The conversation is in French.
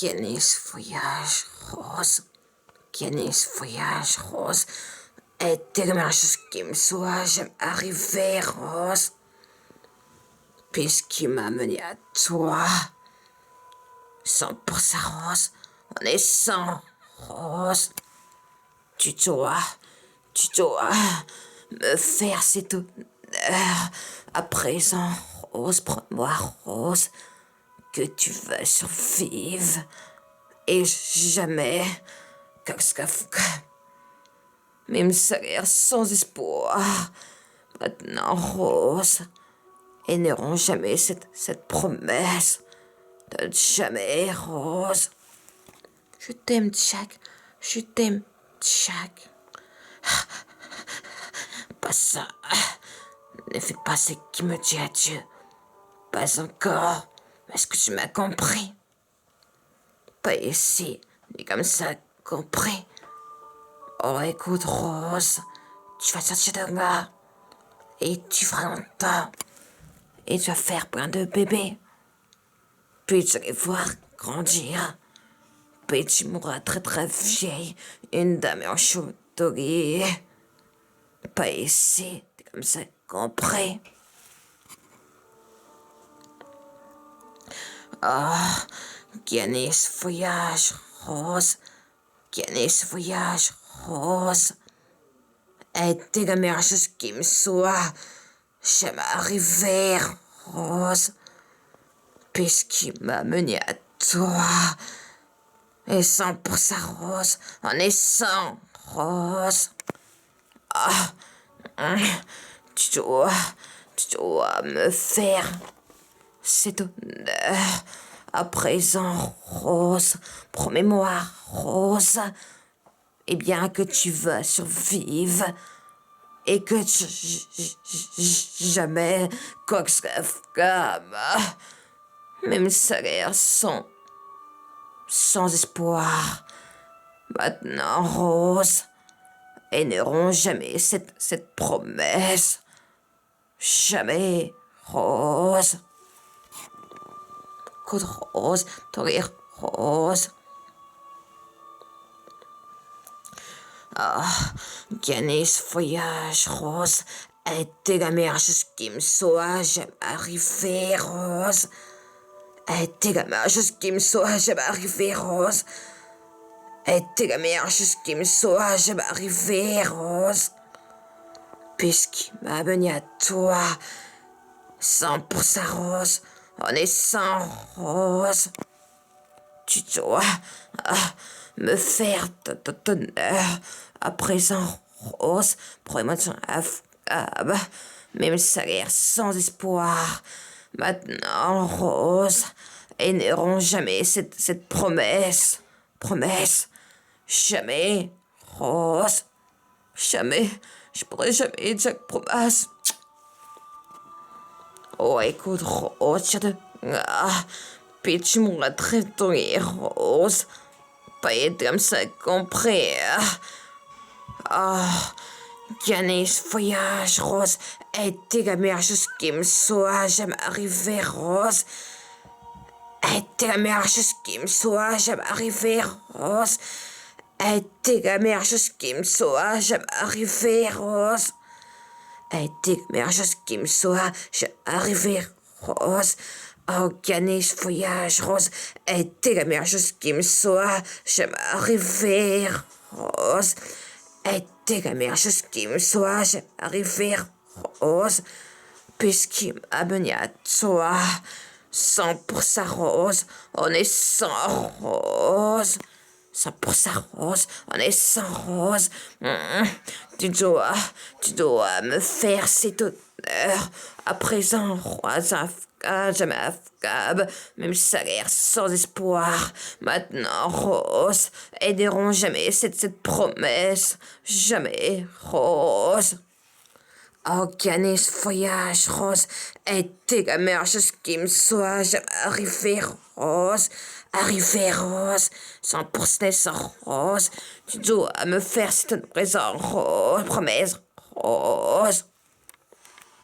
Canis feuillage rose, Canis feuillage rose, et tellement chose qui me soit jamais arrivé rose, puisqu'il m'a mené à toi, 100% rose, on est 100 rose, tu dois me faire cet honneur à présent, rose, prends-moi rose, que tu vas survivre, et jamais, même salaire sans espoir, maintenant rose, et n'auront jamais cette promesse de jamais rose. Je t'aime, Jack, je t'aime, Jack. Pas ça, ne fais pas ce qui me dit adieu. Pas encore. Est-ce que tu m'as compris? Pas ici, ni comme ça, compris? Oh, écoute, Rose, tu vas sortir de là, et tu feras longtemps, et tu vas faire plein de bébés. Puis tu vas les voir grandir. Puis tu mourras très très vieille, une dame en chauderie. Pas ici, t'es comme ça, compris? Ah, Guinness voyage rose, Guinness voyage rose. Était la meilleure chose qui me soit jamais arrivé, rose. Puisqu'il m'a mené à toi. Et 100% rose, en est 100 rose. Ah, tu dois me faire cet honneur. À présent, Rose, promets-moi, Rose, et bien que tu vas survivre, et que jamais quoi que ce soit, même salaire sans espoir. Maintenant, Rose, et n'auront jamais cette promesse. Jamais, Rose. Coup de rose, ton rire rose. Ah, Guinness feuillage rose, était la meilleure chose qui me soit jamais arrivée, rose. Était la meilleure chose qui me soit jamais arrivée, rose. Était la meilleure chose qui me soit jamais arrivée, rose. Puisqu'il m'a venu à toi, 100% rose, on est 100 rose. Tu dois me faire ton honneur. À présent, rose, prends-moi ton afghab, même salaire sans espoir. Maintenant, rose, et n'auront jamais cette promesse. Promesse. Jamais, rose. Jamais. Je pourrais jamais dire promesse. Oh, écoute, Rose, puis tu m'auras très donné, Rose. Pas être comme ça, compris. Guinness voyage, Rose, était la meilleure chose qui me soit jamais arrivée, Rose. Était la meilleure chose qui me soit jamais arrivée, Rose. Était la meilleure chose qui me soit jamais arrivée, Rose. Était la meilleure chose qui me soit jamais arrivée, Rose. Oh, Guinness voyage, Rose, était la meilleure chose qui me soit jamais arrivée, Rose. Était la meilleure chose qui me soit jamais arrivée, Rose. Puisqu'il m'a mené à toi, 100% rose, on est 100 rose. 100% rose, on est 100 rose. Tu dois me faire cet honneur. À présent, roi jamais afghab, même salaire sans espoir. Maintenant, rose, aideront jamais cette promesse. Jamais, rose. Oh, Guinness voyage, Rose, était la meilleure chose qui me soit jamais arrivée, Rose. Arrivée, Rose, 100% Rose. Tu dois me faire cette présent, Rose, promesse, Rose.